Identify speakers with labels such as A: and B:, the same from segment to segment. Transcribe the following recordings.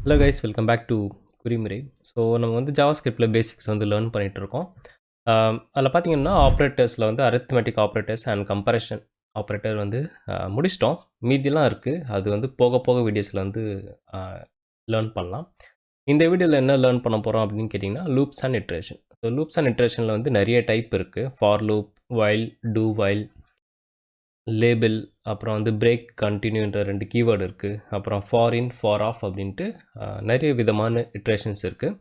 A: Hello guys, welcome back to குறிமுறை. So நம்ம வந்து ஜாவாஸ்கிரிப்டில் பேசிக்ஸ் வந்து லேர்ன் பண்ணிகிட்ருக்கோம். அதில் பார்த்தீங்கன்னா ஆப்ரேட்டர்ஸில் வந்து arithmetic operators and comparison operator வந்து முடிச்சிட்டோம். மீதிலாம் இருக்குது. அது வந்து போக போக வீடியோஸில் வந்து லேர்ன் பண்ணலாம். இந்த வீடியோவில் என்ன லேர்ன் பண்ண போகிறோம் அப்படின்னு கேட்டிங்கன்னா loops and iteration. So loops and இட்ரேஷனில் வந்து நிறைய டைப் இருக்குது. For loop, while, do while, label, அப்புறம் வந்து பிரேக், கண்டினியூன்ற 2 கீவேர்டு இருக்குது. அப்புறம் ஃபார் இன், ஃபார் ஆஃப் அப்படின்ட்டு நிறைய விதமான இட்ரேஷன்ஸ் இருக்குது.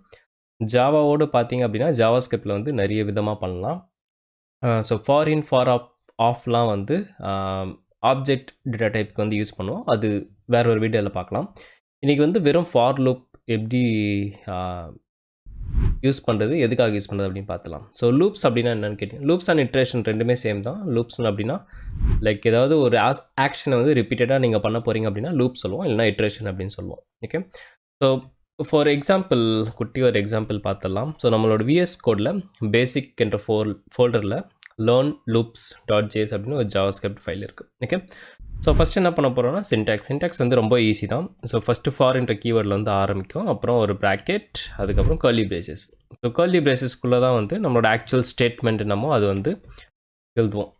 A: ஜாவாவோடு பார்த்தீங்க அப்படின்னா ஜாவாஸ்கிரிப்டில் வந்து நிறைய விதமாக பண்ணலாம். ஸோ ஃபார் இன், ஃபார் ஆஃப்லாம் வந்து ஆப்ஜெக்ட் டேட்டா டைப்புக்கு வந்து யூஸ் பண்ணுவோம். அது வேற ஒரு வீடியோவில் பார்க்கலாம். இன்றைக்கி வந்து வெறும் ஃபார் லூப் எப்படி யூஸ் பண்ணுறது, எதுக்காக யூஸ் பண்ணுறது அப்படின்னு பார்த்துலாம். ஸோ லூப்ஸ் அப்படின்னா என்னென்னு கேட்டிங்க, லூப்ஸ் அண்ட் இட்ரேஷன் ரெண்டுமே சேம் தான். லூப்ஸ்னு அப்படின்னா லைக் ஏதாவது ஒரு ஆக்ஷனை வந்து ரிப்பீட்டடாக நீங்கள் பண்ண போகிறீங்க அப்படின்னா லூப் சொல்லுவோம், இல்லைனா இட்ரேஷன் அப்படின்னு சொல்லுவோம். ஓகே, ஸோ ஃபார் எக்ஸாம்பிள் குட்டி ஒரு எக்ஸாம்பிள் பார்த்துடலாம். ஸோ நம்மளோட விஎஸ் கோடில் பேசிக் என்ற ஃபோல்டரில் learn loops.js அப்படின்னு ஒரு ஜாவாஸ்கிரிப்ட் ஃபைல் இருக்குது. ஓகே, ஸோ ஃபஸ்ட்டு என்ன பண்ண போகிறோம்னா சின்டாக்ஸ் வந்து ரொம்ப ஈஸி தான். ஸோ ஃபஸ்ட்டு ஃபார் என்ற கீவேர்டில் வந்து ஆரம்பிக்கும், அப்புறம் ஒரு ப்ராக்கெட், அதுக்கப்புறம் கர்லி பிரேசஸ். ஸோ கர்லி பிரேசஸ்க்குள்ளே தான் வந்து நம்மளோட ஆக்சுவல் ஸ்டேட்மெண்ட் என்னமோ அது வந்து எழுதுவோம்.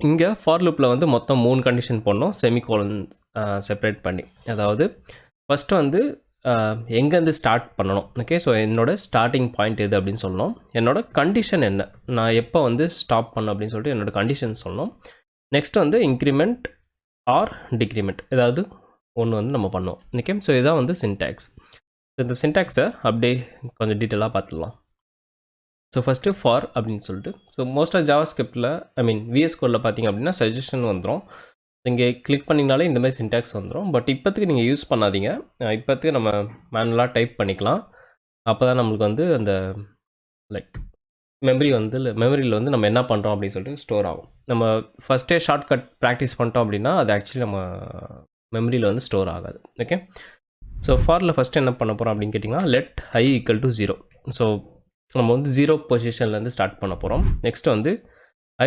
A: இங்கே ஃபார் லூப்பில் வந்து மொத்தம் 3 கண்டிஷன் போடணும், செமிகோலன் செப்பரேட் பண்ணி. அதாவது ஃபஸ்ட்டு வந்து எங்கேருந்து ஸ்டார்ட் பண்ணணும். ஓகே, ஸோ என்னோடய ஸ்டார்டிங் பாயிண்ட் எது அப்படின்னு சொல்லணும். என்னோடய கண்டிஷன் என்ன, நான் எப்போ வந்து ஸ்டாப் பண்ணணும் அப்படின்னு சொல்லிட்டு என்னோடய கண்டிஷன் சொல்லணும். நெக்ஸ்ட் வந்து இன்க்ரிமெண்ட் ஆர் டிக்ரிமெண்ட், ஏதாவது ஒன்று வந்து நம்ம பண்ணுவோம். ஓகே, ஸோ இதுதான் வந்து சின்டாக்ஸ். இந்த சின்டாக்ஸை அப்படியே கொஞ்சம் டீட்டெயிலாக பார்த்துடலாம். ஸோ ஃபஸ்ட்டு ஃபார் அப்படின்னு சொல்லிட்டு, ஸோ மோஸ்ட்டாக ஜாவாஸ்கிரிப்டில் விஎஸ் கோடில் பார்த்தீங்க அப்படின்னா சஜஷன் வந்துடும். இங்கே கிளிக் பண்ணிங்கனாலே இந்த மாதிரி சின்டாக்ஸ் வந்துடும். பட் இப்போத்துக்கு நீங்கள் யூஸ் பண்ணாதீங்க. இப்போத்துக்கு நம்ம மேனுவலாக டைப் பண்ணிக்கலாம். அப்போ தான் நம்மளுக்கு வந்து அந்த லைக் மெமரியில் வந்து நம்ம என்ன பண்ணுறோம் அப்படின்னு சொல்லிட்டு ஸ்டோர் ஆகும். நம்ம ஃபஸ்ட்டே ஷார்ட்கட் ப்ராக்டிஸ் பண்ணிட்டோம் அப்படின்னா அது ஆக்சுவலி நம்ம மெமரியில் வந்து ஸ்டோர் ஆகாது. ஓகே, ஸோ ஃபாரில் ஃபஸ்ட்டு என்ன பண்ண போகிறோம் அப்படின்னு கேட்டிங்கன்னா லெட் i = 0. ஸோ நம்ம வந்து 0 பொசிஷன்லேருந்து ஸ்டார்ட் பண்ண போகிறோம். நெக்ஸ்ட் வந்து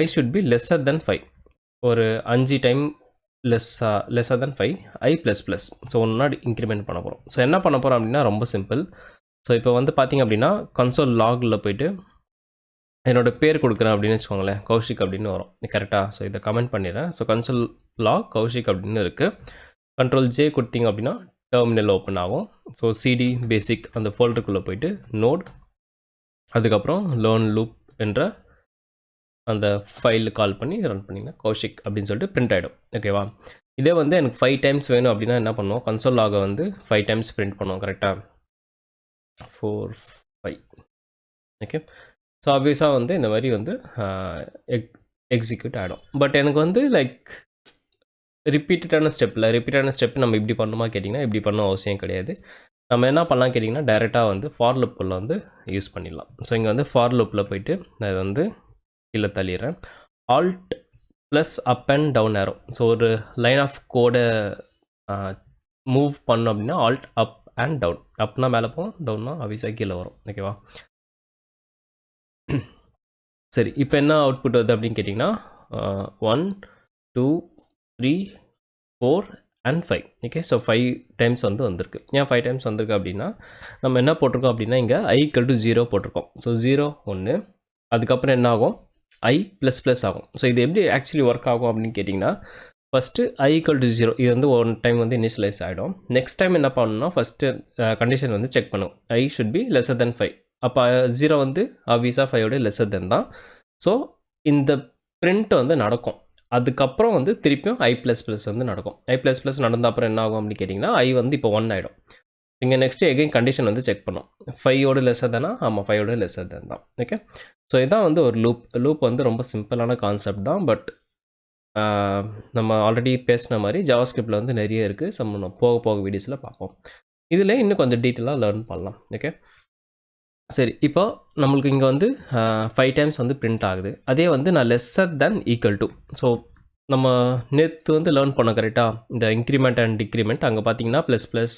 A: i should be lesser than 5. ஒரு 5 time lesser than 5, i++. So ஒன்றா இன்க்ரிமெண்ட் பண்ண போகிறோம். ஸோ என்ன பண்ண போகிறோம் அப்படின்னா ரொம்ப சிம்பிள். ஸோ இப்போ வந்து பார்த்திங்க அப்படின்னா கன்சோல் லாகில் போய்ட்டு என்னோட பேர் கொடுக்குறேன் அப்படின்னு வச்சுக்கோங்களேன், கௌஷிக் அப்படின்னு வரும் கரெக்டாக. ஸோ இதை கமெண்ட் பண்ணிடுறேன். ஸோ கன்சோல் லாக் கௌஷிக் அப்படின்னு இருக்குது. Ctrl+J கொடுத்தீங்க அப்படின்னா டெர்மினல் ஓப்பன் ஆகும். ஸோ சிடி பேசிக் அந்த ஃபோல்டருக்குள்ளே போய்ட்டு நோட், அதுக்கப்புறம் லேர்ன் லூப் என்ற அந்த ஃபைல் கால் பண்ணி ரன் பண்ணிங்கன்னா கௌஷிக் அப்படின்னு சொல்லிட்டு பிரிண்ட் ஆகிடும். ஓகேவா, இதே வந்து எனக்கு 5 டைம்ஸ் வேணும் அப்படின்னா என்ன பண்ணுவோம், கன்சோல் லாகை வந்து 5 டைம்ஸ் பிரிண்ட் பண்ணுவோம் கரெக்டாக. 4, 5. ஓகே, ஸோ ஆப்வியஸாக வந்து இந்த மாதிரி வந்து எக்ஸிக்யூட் ஆகிடும். பட் எனக்கு வந்து லைக் ரிப்பீட்டடான ஸ்டெப் நம்ம இப்படி பண்ணுமா கேட்டிங்கன்னா இப்படி பண்ண அவசியம் கிடையாது. நம்ம என்ன பண்ணலாம் கேட்டிங்கன்னா டைரெக்டாக வந்து ஃபார் லூப்பில் வந்து யூஸ் பண்ணிடலாம். ஸோ இங்கே வந்து ஃபார் லூப்பில் போய்ட்டு நான் இதை வந்து கீழே தள்ளிடுறேன். Alt + up and down arrow. So ஒரு லைன் ஆஃப் கோடை மூவ் பண்ணோம் அப்படின்னா Alt அப் அண்ட் டவுன். அப்னா மேலே போகும், டவுன்னா ஆப்வியஸாக கீழே வரும். ஓகேவா, சரி இப்போ என்ன அவுட்புட் வருது அப்படின்னு கேட்டிங்கன்னா 1, 2, 3, 4 and 5. ஓகே, ஸோ 5 டைம்ஸ் வந்து வந்திருக்கு. ஏன் 5 டைம்ஸ் வந்திருக்கு அப்படின்னா நம்ம என்ன போட்டிருக்கோம் அப்படின்னா இங்கே i = 0 போட்டிருக்கோம். ஸோ 0 1, அதுக்கப்புறம் என்ன ஆகும் i++ ஆகும். ஸோ இது எப்படி ஆக்சுவலி ஒர்க் ஆகும் அப்படின்னு கேட்டிங்கன்னா ஃபஸ்ட்டு i = 0 இது வந்து 1 டைம் வந்து இனிஷியலைஸ் ஆகிடும். நெக்ஸ்ட் டைம் என்ன பண்ணணும்னா ஃபஸ்ட்டு கண்டிஷன் வந்து செக் பண்ணும், i should be lesser than 5. அப்போ 0 வந்து ஆப்வியஸாக 5 லெஸ்ஸர் தென் தான். ஸோ இந்த பிரிண்ட் வந்து நடக்கும். அதுக்கப்புறம் வந்து திருப்பியும் i++ வந்து நடக்கும். i++ நடந்த அப்புறம் என்ன ஆகும் அப்படின்னு கேட்டிங்கன்னா i வந்து இப்போ 1 ஆகிடும். இங்கே நெக்ஸ்ட்டு எகைன் கண்டிஷன் வந்து செக் பண்ணும், 5 லெஸ்ஸர் தானா, ஆமாம் 5 லெஸ்ஸர் தென் தான். ஓகே, ஸோ இதான் வந்து ஒரு லூப் வந்து ரொம்ப சிம்பிளான கான்செப்ட் தான். பட் நம்ம ஆல்ரெடி பேசின மாதிரி ஜாவாஸ்கிரிப்டில் வந்து நிறைய இருக்குது. நம்ம போக வீடியோஸில் பார்ப்போம். இதில் இன்னும் கொஞ்சம் டீட்டெயிலாக லேர்ன் பண்ணலாம். ஓகே, சரி இப்போ நம்மளுக்கு இங்கே வந்து 5 டைம்ஸ் வந்து பிரிண்ட் ஆகுது. அதே வந்து நான் lesser than equal to, so நம்ம நேற்று வந்து லேர்ன் பண்ணோம் கரெக்டாக, இந்த இன்க்ரிமெண்ட் அண்ட் டிக்ரிமெண்ட். அங்கே பார்த்தீங்கன்னா ப்ளஸ்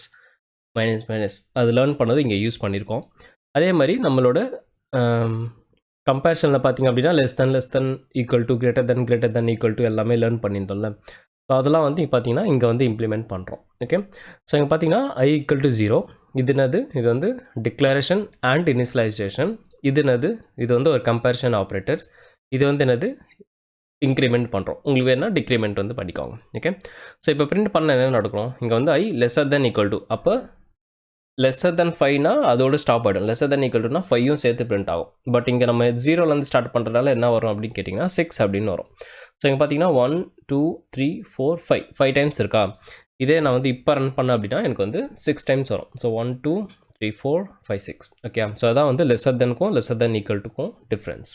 A: மைனஸ் அது லேர்ன் பண்ணது இங்கே யூஸ் பண்ணியிருக்கோம். அதே மாதிரி நம்மளோட கம்பேரிஷனில் பார்த்திங்க அப்படின்னா less then equal to, greater then equal to எல்லாமே லேர்ன் பண்ணியிருந்தோம்ல. ஸோ அதெல்லாம் வந்து பார்த்தீங்கன்னா இங்கே வந்து இம்ப்ளிமெண்ட் பண்ணுறோம். ஓகே, ஸோ இங்கே பார்த்தீங்கன்னா i = 0, இது என்னது, இது வந்து டிக்ளரேஷன் அண்ட் இனிஷியலைசேஷன். இது என்னது, இது வந்து ஒரு கம்பேரிஷன் ஆப்ரேட்டர். இது வந்து என்னது, இன்க்ரிமெண்ட் பண்ணுறோம். உங்களுக்கு வேணால் டிக்ரிமெண்ட் வந்து பண்ணிக்கோங்க. ஓகே, ஸோ இப்போ பிரிண்ட் பண்ண என்ன நடக்கும், இங்கே வந்து I lesser than equal to, அப்போ லெஸ்ஸர் தென் 5னா அதோடு ஸ்டாப் ஆகிடும். லெஸ்ஸர் தென் ஈக்குவல் டுனா 5யும் சேர்த்து பிரிண்ட் ஆகும். பட் இங்கே நம்ம 0லேருந்து ஸ்டார்ட் பண்ணுறதுனால என்ன வரும் அப்படின்னு கேட்டிங்கன்னா 6 அப்படின்னு வரும். ஸோ இங்கே பார்த்தீங்கன்னா 1 2 3 4 5 டைம்ஸ் இருக்கா. இதே நான் வந்து இப்போ ரன் பண்ணேன் அப்படின்னா எனக்கு வந்து 6 டைம்ஸ் வரும். ஸோ 1 2 3 4 5 6. ஓகே, ஸோ அதான் வந்து லெஸ்ஸர் தென்க்கும் லெஸ்ஸர் தென் ஈக்குவல் டுக்கும் டிஃப்ரென்ஸ்.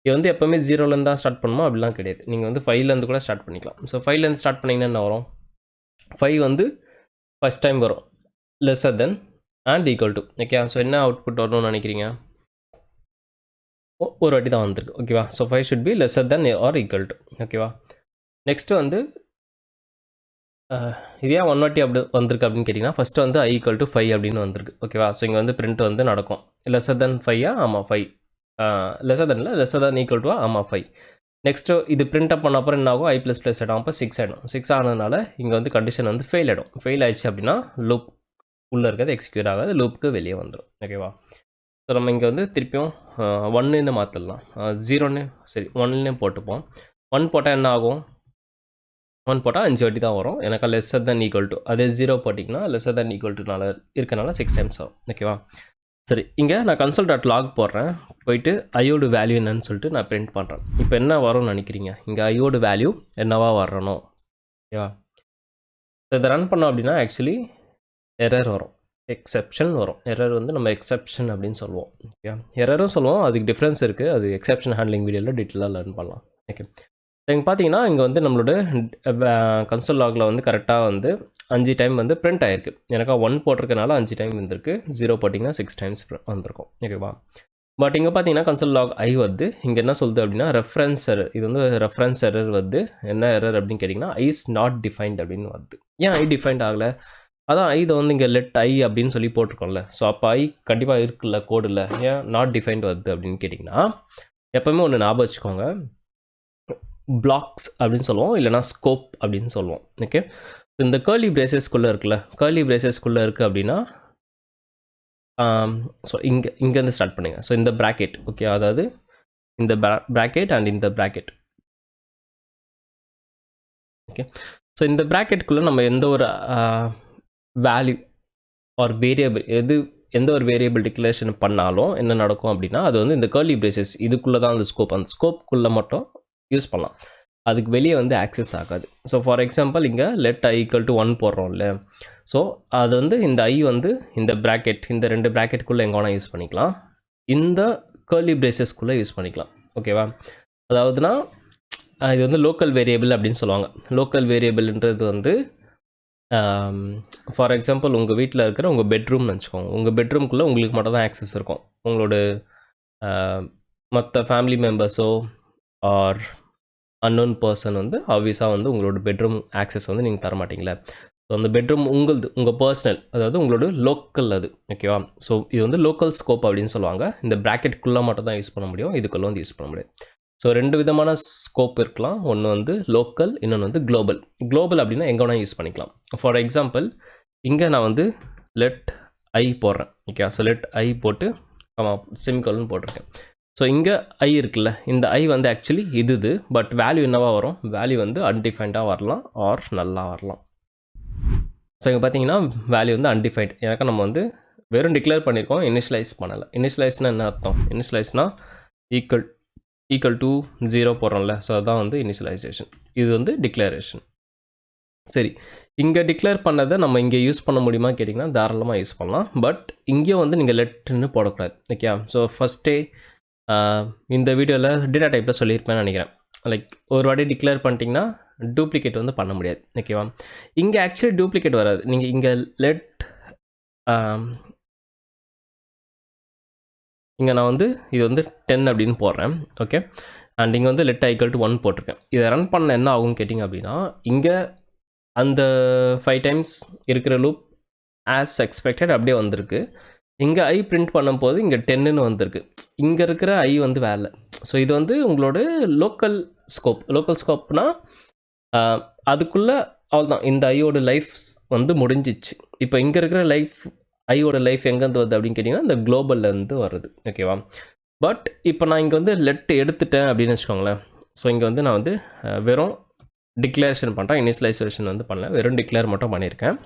A: இது வந்து எப்போவுமே 0லேருந்து தான் ஸ்டார்ட் பண்ணணுமா அப்படிலாம் கிடையாது. நீங்கள் வந்து 5லேருந்து கூட ஸ்டார்ட் பண்ணிக்கலாம். ஸோ 5லேருந்து ஸ்டார்ட் பண்ணிங்கன்னா என்ன வரும், 5 வந்து ஃபஸ்ட் டைம் வரும் lesser than and equal to. Okay, so என்ன அவுட்புட் வரணும்னு நினைக்கிறீங்க, ஒரு வாட்டி தான் வந்திருக்கு. ஓகேவா, so 5 should be lesser than or equal to. ஓகேவா, நெக்ஸ்ட்டு வந்து இது ஏன் 1 வாட்டி அப்படி வந்திருக்கு அப்படின்னு கேட்டிங்கன்னா ஃபஸ்ட்டு வந்து I ஈக்குவல் டு 5 அப்படின்னு வந்திருக்கு. ஓகேவா, ஸோ இங்கே வந்து பிரிண்ட் வந்து நடக்கும். லெஸ்ஸர் தென் 5 ஆமாம் 5, லெஸ்ஸர் தென் இல்லை லெஸ்ஸர் தென் ஈக்குவல் டு ஆமாம் 5. நெக்ஸ்ட்டு இது பிரிண்ட் அப் பண்ண அப்புறம் என்ன ஆகும், I ப்ளஸ் ப்ளஸ் ஆகிடும். அப்போ 6 ஆகிடும். 6 ஆனதுனால இங்கே வந்து கண்டிஷன் வந்து ஃபெயில் ஆகிடும். ஃபெயில் ஆயிடுச்சு அப்படின்னா லூப் உள்ளே இருக்கிறது எக்ஸிக்யூட் ஆகாது, லூப்புக்கு வெளியே வந்துடும். ஓகேவா, ஸோ நம்ம இங்கே வந்து திருப்பியும் 1ன்னு மாற்றிடலாம். 0ன்னு சரி 1ன்னு போட்டுப்போம். 1 போட்டால் என்ன ஆகும், 1 போட்டால் 5 வாட்டி தான் வரும். எனக்கு லெஸ்ஸர் தென் ஈக்குவல் டு, அதே 0 போட்டிங்கன்னா லெஸ்ஸர் தென் ஈக்குவல் டுனால இருக்கனால 6 டைம்ஸ் வரும். ஓகேவா, சரி இங்கே நான் console.log போடுறேன். போயிட்டு ஐயோட வேல்யூ என்னன்னு சொல்லிட்டு நான் பிரிண்ட் பண்ணுறேன். இப்போ என்ன வரும்னு நினைக்கிறீங்க, இங்கே ஐயோட வேல்யூ என்னவா வரணும். ஓகேவா, இதை ரன் பண்ணோம் அப்படின்னா ஆக்சுவலி எரர் வரும், எக்ஸெப்ஷன் வரும். எரர் வந்து நம்ம எக்ஸெப்ஷன் அப்படின்னு சொல்லுவோம். ஓகே, எரரும் சொல்லுவோம், அதுக்கு டிஃப்ரென்ஸ் இருக்குது. அது எக்ஸெப்ஷன் ஹேண்ட்லிங் வீடியோவில் டீட்டெயிலாக லேர்ன் பண்ணலாம். ஓகே, இங்கே பார்த்தீங்கன்னா இங்கே வந்து நம்மளோட console logல வந்து கரெக்டாக வந்து 5 டைம் வந்து பிரிண்ட் ஆகிருக்கு. எனக்கு 1 போட்டிருக்கனால 5 டைம் வந்திருக்கு. 0 போட்டிங்கன்னா 6 டைம்ஸ் வந்திருக்கும். ஓகேவா, பட் இங்கே பார்த்தீங்கன்னா console log I வந்து இங்கே என்ன சொல்லுது அப்படின்னா ரெஃபரன்ஸ் எரர். இது வந்து ரெஃபரன்ஸ் எரர் வந்து என்ன எரர் அப்படின்னு கேட்டிங்கன்னா I is not defined அப்படின்னு வருது. ஏன் I டிஃபைன்ட் ஆகலை, அதான் இதை வந்து இங்கே லெட் I அப்படின்னு சொல்லி போட்டிருக்கோம்ல. ஸோ அப்போ I கண்டிப்பாக இருக்குல்ல கோடில், ஏன் நாட் டிஃபைன்ட் வருது அப்படின்னு கேட்டிங்கன்னா எப்போவுமே ஒன்று ஞாபகம் வச்சுக்கோங்க, பிளாக்ஸ் அப்படின்னு சொல்லுவோம், இல்லைனா ஸ்கோப் அப்படின்னு சொல்லுவோம். ஓகே, இந்த கேர்லி பிரேசஸ்க்குள்ளே இருக்குல்ல, கேர்லி பிரேசஸ்க்குள்ளே இருக்குது அப்படின்னா ஸோ இங்கேருந்து ஸ்டார்ட் பண்ணுங்க. ஸோ இந்த ப்ராக்கெட், ஓகே, அதாவது இந்த ப்ராக்கெட் அண்ட் இந்த ப்ராக்கெட். ஓகே, ஸோ இந்த ப்ராக்கெட்டுக்குள்ளே நம்ம எந்த ஒரு வேல்யூ ஆர் வேரியபிள் எந்த ஒரு வேரியபிள் டிக்ளரேஷன் பண்ணாலும் என்ன நடக்கும் அப்படின்னா அது வந்து இந்த கேர்லி பிரேசஸ் இதுக்குள்ளே தான் அந்த ஸ்கோப், அந்த ஸ்கோப்புக்குள்ளே மட்டும் யூஸ் பண்ணலாம், அதுக்கு வெளியே வந்து ஆக்சஸ் ஆகாது. ஸோ ஃபார் எக்ஸாம்பிள் இங்கே லெட் I ஈக்குவல் டு 1 போடுறோம்ல, ஸோ அது வந்து இந்த I வந்து இந்த ப்ராக்கெட், இந்த 2 ப்ராக்கெட்டுக்குள்ளே எங்கே வேணால் யூஸ் பண்ணிக்கலாம், இந்த கேர்லி பிரேசஸ்க்குள்ளே யூஸ் பண்ணிக்கலாம். ஓகேவா, அதாவதுனா இது வந்து லோக்கல் வேரியபிள் அப்படின்னு சொல்லுவாங்க. லோக்கல் வேரியபிள்ன்றது வந்து ஃபார் எக்ஸாம்பிள் உங்கள் வீட்டில் இருக்கிற உங்கள் பெட்ரூம்னு வச்சுக்கோங்க. உங்கள் பெட்ரூம்குள்ளே உங்களுக்கு மட்டும் தான் ஆக்சஸ் இருக்கும். உங்களோட மற்ற ஃபேமிலி மெம்பர்ஸோ ஆர் அன்னோன் பர்சன் வந்து ஆப்வியஸாக வந்து உங்களோட பெட்ரூம் ஆக்சஸ் வந்து நீங்கள் தர மாட்டீங்களே. ஸோ அந்த பெட்ரூம் உங்களது, உங்கள் பர்சனல், அதாவது உங்களோட லோக்கல் அது. ஓகேவா, ஸோ இது வந்து லோக்கல் ஸ்கோப் அப்படின்னு சொல்லுவாங்க. இந்த ப்ராக்கெட்டுக்குள்ளே மட்டும் தான் யூஸ் பண்ண முடியும், இதுக்குள்ளே வந்து யூஸ் பண்ண முடியாது. ஸோ 2 விதமான ஸ்கோப் இருக்கலாம். ஒன்று வந்து லோக்கல், இன்னொன்று வந்து குளோபல். குளோபல் அப்படின்னா எங்கே வேணால் யூஸ் பண்ணிக்கலாம். ஃபார் எக்ஸாம்பிள் இங்கே நான் வந்து லெட் I போடுறேன். ஓகே, ஸோ லெட் I போட்டு செமிகோலன் போட்டிருக்கேன். ஸோ இங்கே I இருக்குல்ல, இந்த I வந்து ஆக்சுவலி இது பட் வேல்யூ என்னவா வரும், வேல்யூ வந்து அன்டிஃபைன்டாக வரலாம் ஆர் நல்லா வரலாம். ஸோ இங்கே பார்த்தீங்கன்னா வேல்யூ வந்து அன்டிஃபைன்ட், ஏன்னா நம்ம வந்து வெறும் டிக்ளேர் பண்ணியிருக்கோம், இனிஷியலைஸ் பண்ணலை. இனிஷியலைஸ்னால் என்ன அர்த்தம், இனிஷியலைஸ்னால் ஈக்குவல் டு 0 போடுறோம்ல, ஸோ அதுதான் வந்து இனிஷியலைசேஷன். இது வந்து டிக்ளரேஷன். சரி, இங்கே டிக்ளேர் பண்ணதை நம்ம இங்கே யூஸ் பண்ண முடியுமா கேட்டிங்கன்னா தாராளமாக யூஸ் பண்ணலாம். பட் இங்கேயும் வந்து நீங்கள் லெட்டுன்னு போடக்கூடாது. ஓகே, ஸோ ஃபஸ்ட்டே இந்த வீடியோவில் டேட்டா டைப்பில் சொல்லியிருப்பேன்னு நினைக்கிறேன். லைக் ஒரு வாட்டி டிக்ளேர் பண்ணிட்டீங்கன்னா டூப்ளிகேட் வந்து பண்ண முடியாது. ஓகேவா, இங்கே ஆக்சுவலி டூப்ளிகேட் வராது. நீங்கள் இங்கே லெட் இங்கே நான் வந்து இது வந்து 10 அப்படின்னு போடுறேன். ஓகே, அண்ட் இங்கே வந்து லெட் I ஈக்குவல் டு 1 போட்டிருக்கேன். இதை ரன் பண்ண என்ன ஆகும்னு கேட்டிங்க அப்படின்னா இங்கே அந்த 5 டைம்ஸ் இருக்கிற லூப் ஆஸ் எக்ஸ்பெக்டட் அப்படியே வந்திருக்கு. இங்கே I பிரிண்ட் பண்ணும்போது இங்கே 10ன்னு வந்திருக்கு. இங்கே இருக்கிற I வந்து வேலை. ஸோ இது வந்து உங்களோட லோக்கல் ஸ்கோப். லோக்கல் ஸ்கோப்னா அதுக்குள்ளே அவ்வளோதான், இந்த ஐயோட லைஃப் வந்து முடிஞ்சிச்சு. இப்போ இங்கே இருக்கிற லைஃப் ஐயோட லைஃப் எங்கேருந்து வருது அப்படின்னு கேட்டிங்கன்னா இந்த குளோபல்லேருந்து வருது. ஓகேவா? பட் இப்போ நான் இங்கே வந்து லெட் எடுத்துட்டேன் அப்படின்னு வச்சுக்கோங்களேன். ஸோ இங்கே வந்து நான் வந்து வெறும் டிக்ளரேஷன் பண்ணுறேன். இனிஷியலைசேஷன் வந்து பண்ணல, வெறும் டிக்ளேர் மட்டும் பண்ணியிருக்கேன்.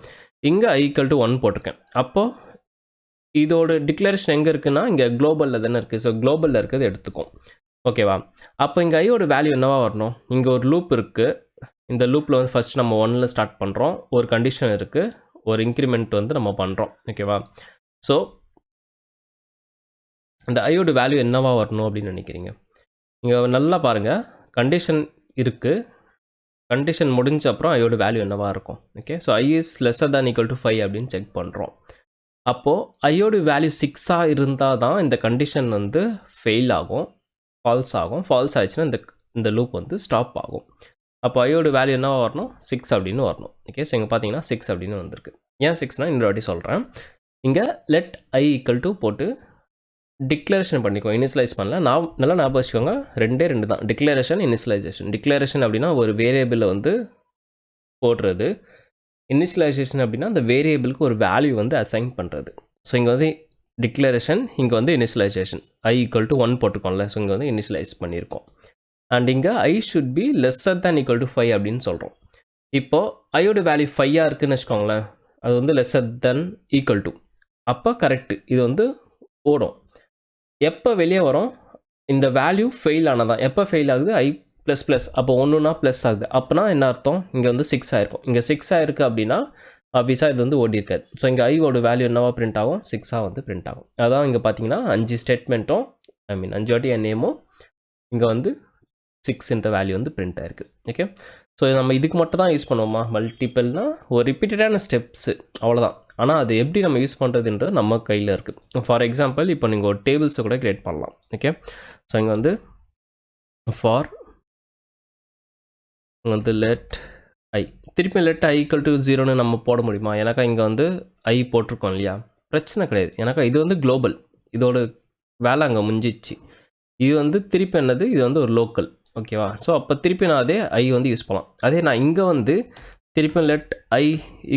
A: இங்கே i = 1 போட்டிருக்கேன். அப்போது இதோட டிக்ளரேஷன் எங்கே இருக்குன்னா இங்கே குளோபலில் தானே இருக்குது. ஸோ குளோபலில் இருக்கிறது எடுத்துக்கும். ஓகேவா? அப்போ இங்கே ஐயோட வேல்யூ என்னவா வரணும்? இங்கே ஒரு லூப் இருக்குது. இந்த லூப்பில் வந்து ஃபஸ்ட் நம்ம 1ல் ஸ்டார்ட் பண்ணுறோம். ஒரு கண்டிஷன் இருக்குது, ஒரு இன்க்ரிமெண்ட் வந்து நம்ம பண்ணுறோம். ஓகேவா? ஸோ இந்த ஐயோட வேல்யூ என்னவா வரணும் அப்படின்னு நினைக்கிறீங்க? இங்கே நல்லா பாருங்கள், கண்டிஷன் இருக்குது. கண்டிஷன் முடிஞ்ச அப்புறம் ஐயோட வேல்யூ என்னவா இருக்கும்? Okay, so i is lesser than equal to 5 அப்படின்னு செக் பண்ணுறோம். அப்போது ஐயோட வேல்யூ 6ஆக இருந்தால் தான் இந்த கண்டிஷன் வந்து ஃபெயில் ஆகும், ஃபால்ஸ் ஆகும். ஃபால்ஸ் ஆயிடுச்சுன்னா இந்த லூப் வந்து ஸ்டாப் ஆகும். அப்போ ஐயோட வேல்யூ என்னவா வரணும்? 6 அப்படின்னு வரணும். ஓகே, ஸோ இங்கே பார்த்தீங்கன்னா 6 அப்படின்னு வந்திருக்கு. ஏன் 6னா இன்னொரு வாட்டி சொல்கிறேன். இங்கே let i = போட்டு டிக்ளரேஷன் பண்ணிக்கோ, இனிஷியலைஸ் பண்ணல. நல்லா ஞாபகம் வச்சுக்கோங்க, ரெண்டு தான், டிக்ளரேஷன், இனிஷியலைசேஷன். டிக்ளரேஷன் அப்படின்னா ஒரு வேரியபிளை வந்து போடுறது. இனிஷியலைசேஷன் அப்படின்னா அந்த வேரியபிளுக்கு ஒரு வேல்யூ வந்து அசைன் பண்ணுறது. ஸோ இங்கே வந்து டிக்ளரேஷன், இங்கே வந்து இனிஷியலைசேஷன். i = 1 போட்டுக்கோம்ல, ஸோ இங்கே வந்து இனிஷியலைஸ் பண்ணியிருக்கோம். அண்ட் இங்கே i should be lesser than equal to 5 அப்படின்னு சொல்கிறோம். இப்போது ஐயோட வேல்யூ 5ஆக இருக்குதுன்னு வச்சுக்கோங்களேன், அது வந்து lesser than equal to, அப்போ கரெக்டு, இது வந்து ஓடும். எப்போ வெளியே வரும்? இந்த வேல்யூ ஃபெயில் ஆனதான். எப்போ ஃபெயில் ஆகுது? i ++, அப்போ ஒன்றுனா ப்ளஸ் ஆகுது. அப்போனா என்ன அர்த்தம்? இங்கே வந்து 6 ஆகிருக்கும். இங்கே 6 ஆகிருக்கு அப்படின்னா ஆப்வியஸாக இது வந்து ஓடி இருக்காது. ஸோ இங்கே ஐயோட வேல்யூ என்னவா பிரிண்ட் ஆகும்? 6ஆக வந்து பிரிண்ட் ஆகும். அதான் இங்கே பார்த்தீங்கன்னா 5 ஸ்டேட்மெண்ட்டும், 5 வாட்டி என் நேமும், இங்கே வந்து 6ன்ற வேல்யூ வந்து பிரிண்ட் ஆயிருக்கு. ஓகே, ஸோ நம்ம இதுக்கு மட்டும் தான் யூஸ் பண்ணுவோமா? மல்டிபிள்னால் ஒரு ரிப்பீட்டடான ஸ்டெப்ஸு, அவ்வளோதான். ஆனால் அது எப்படி நம்ம யூஸ் பண்ணுறதுன்றது நம்ம கையில் இருக்குது. ஃபார் எக்ஸாம்பிள் இப்போ நீங்கள் ஒரு டேபிள்ஸை கூட க்ரியேட் பண்ணலாம். ஓகே, ஸோ இங்கே வந்து ஃபார் வந்து let i, திருப்பி let i = 0ன்னு நம்ம போட முடியுமா? எனக்கா இங்கே வந்து i போட்டிருக்கோம் இல்லையா, பிரச்சனை கிடையாது. எனக்கா இது வந்து குளோபல், இதோட வேலை அங்கே முடிஞ்சிச்சு. இது வந்து திருப்பி என்னது? இது வந்து ஒரு லோக்கல். ஓகேவா? ஸோ அப்போ திருப்பி நான் அதே i வந்து யூஸ் பண்ணலாம். அதே நான் இங்கே வந்து திருப்பி let i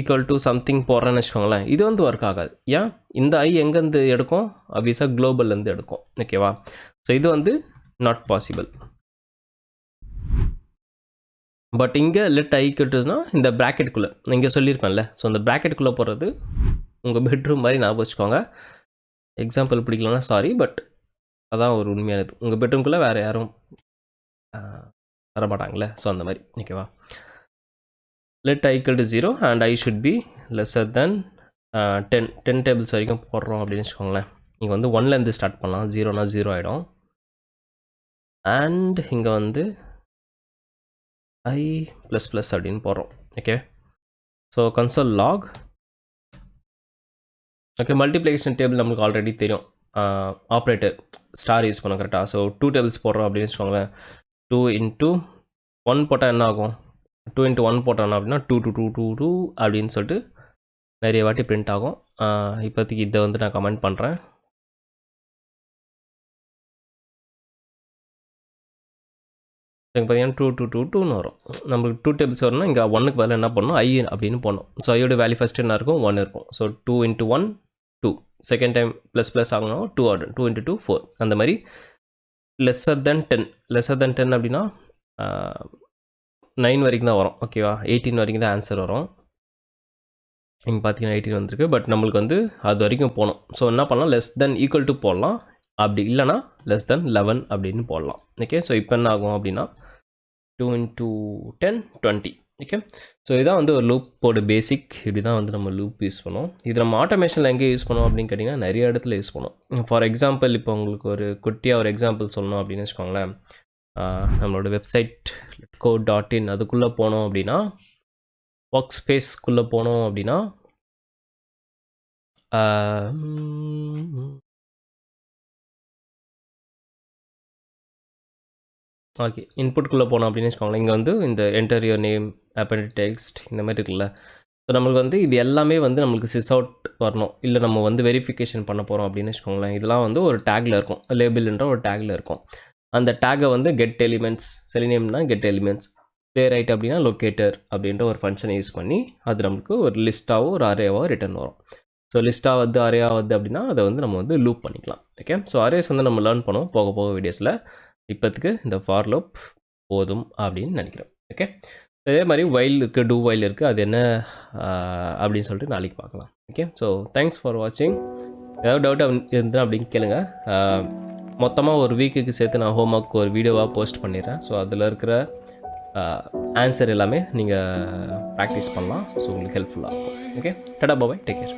A: = சம்திங் போடுறேன்னு வச்சுக்கோங்களேன், இது வந்து ஒர்க் ஆகாது. ஏன்? இந்த i எங்கேருந்து எடுக்கும்? ஆப்வியஸாக குளோபல்லேருந்து எடுக்கும். ஓகேவா? ஸோ இது வந்து நாட் பாசிபிள். பட் இங்கே let i = இந்த ப்ராக்கெட்டுக்குள்ளே இங்கே சொல்லியிருப்பேன்ல, ஸோ அந்த ப்ராக்கெட்டுக்குள்ளே போடுறது உங்கள் பெட்ரூம் மாதிரி ஞாபகம் வச்சுக்கோங்க. எக்ஸாம்பிள் பிடிக்கலன்னா சாரி, பட் அதான் ஒரு உண்மையானது. உங்கள் பெட்ரூம்குள்ளே வேறு யாரும் வரமாட்டாங்களே, ஸோ அந்த மாதிரி. ஓகேவா? let i = 0 and i should be lesser than 10 tables வரைக்கும் போடுறோம் அப்படின்னு வச்சுக்கோங்களேன். இங்கே வந்து 1லேருந்து ஸ்டார்ட் பண்ணலாம், 0னா 0 ஆகிடும். அண்ட் இங்கே வந்து i ++ அப்படின்னு போடுறோம். Okay, so console lock. Okay, multiplication table நம்மளுக்கு ஆல்ரெடி தெரியும், ஆப்ரேட்டர் ஸ்டார் யூஸ் பண்ணோம் கரெக்டாக. ஸோ 2 டேபிள்ஸ் போடுறோம் அப்படின்னு வச்சுக்கோங்களேன். 2 × 1 போட்டால் என்ன ஆகும்? 2 × 1 போட்டோன்னா அப்படின்னா 2 2 2 2 2 அப்படின்னு சொல்லிட்டு நிறைய வாட்டி பிரிண்ட் ஆகும். இப்போதைக்கு இதை வந்து நான் கமெண்ட் பண்ணுறேன். பார்த்தீங்கன்னா 2 2 2 2ன்னு வரும். நம்மளுக்கு 2 டேபிள்ஸ் வரணும்னா இங்கே 1க்கு பதில் என்ன பண்ணணும்? i அப்படின்னு போடணும். ஸோ ஐயோட வேல்யூ ஃபஸ்ட்டு என்ன இருக்கும்? 1 இருக்கும். ஸோ 2 × 1 2, செகண்ட் டைம் ++ ஆகணும், 2 ஆகும். 2 × 2 4. அந்த மாதிரி lesser than 10 அப்படின்னா 9 வரைக்கும் தான் வரும். ஓகேவா? 18 வரைக்கும் தான் ஆன்சர் வரும். இங்கே பார்த்தீங்கன்னா 18 வந்திருக்கு. பட் நம்மளுக்கு வந்து அது வரைக்கும் போகணும். ஸோ என்ன பண்ணலாம்? <= போடலாம். அப்படி இல்லைனா <11 அப்படின்னு போடலாம். ஓகே, ஸோ இப்போ என்ன ஆகும் அப்படின்னா 2 × 10 20. ஓகே, ஸோ இதான் வந்து ஒரு லூப்போட பேசிக். இப்படி தான் வந்து நம்ம லூப் யூஸ் பண்ணுவோம். இது நம்ம ஆட்டோமேஷனில் எங்கே யூஸ் பண்ணுவோம் அப்படின்னு கேட்டிங்கன்னா நிறைய இடத்துல யூஸ் பண்ணுவோம். ஃபார் எக்ஸாம்பிள் இப்போ உங்களுக்கு ஒரு குட்டியாக ஒரு எக்ஸாம்பிள் சொல்லணும் அப்படின்னு வச்சுக்கோங்களேன். நம்மளோட வெப்சைட் letco.in அதுக்குள்ளே போனோம் அப்படின்னா, ஒர்க் ஸ்பேஸ்க்குள்ளே போனோம் அப்படின்னா, ஓகே, இன்புட்குள்ளே போனோம் அப்படின்னு வச்சுக்கோங்களேன். இங்கே வந்து இந்த enter your name, appended text இந்த மாதிரி இருக்குல்ல. ஸோ நம்மளுக்கு வந்து இது எல்லாமே வந்து நம்மளுக்கு சிஸ் அவுட் வரணும், இல்லை நம்ம வந்து வெரிஃபிகேஷன் பண்ண போகிறோம் அப்படின்னு வச்சுக்கோங்களேன். இதெல்லாம் வந்து ஒரு டேக்கில் இருக்கும், லேபிள்ன்ற ஒரு டேக்கில் இருக்கும். அந்த டேக்கை வந்து கெட் எலிமெண்ட்ஸ், செலினியம்னா கெட் எலிமெண்ட்ஸ், playwright அப்படின்னா லொக்கேட்டர் அப்படின்ற ஒரு ஃபங்க்ஷனை யூஸ் பண்ணி அது நமக்கு ஒரு லிஸ்ட்டாவோ ஒரு அரேவாவோ ரிட்டர்ன் வரும். ஸோ லிஸ்ட்டாக வந்து அரேயாக வருது அப்படின்னா அதை வந்து நம்ம வந்து லூப் பண்ணிக்கலாம். ஓகே, ஸோ அரேஸ் வந்து நம்ம லேர்ன் பண்ணுவோம் போக போக வீடியோஸில். இப்போத்துக்கு இந்த ஃபார் லூப் போதும் அப்படின்னு நினைக்கிறேன். ஓகே, அதே மாதிரி வைல் இருக்குது, டூ வைல் இருக்குது, அது என்ன அப்படின்னு சொல்லிட்டு நாளைக்கு பார்க்கலாம். ஓகே, ஸோ தேங்க்ஸ் ஃபார் வாட்சிங். ஏதாவது டவுட்டாக இருந்தால் அப்படின்னு கேளுங்க. மொத்தமாக ஒரு வீக்குக்கு சேர்த்து நான் ஹோம் ஒர்க் ஒரு வீடியோவாக போஸ்ட் பண்ணிடுறேன். ஸோ அதில் இருக்கிற ஆன்சர் எல்லாமே நீங்கள் ப்ராக்டிஸ் பண்ணலாம். ஸோ உங்களுக்கு ஹெல்ப்ஃபுல்லாக இருக்கும். ஓகே, டாடா பாய், டேக் கேர்.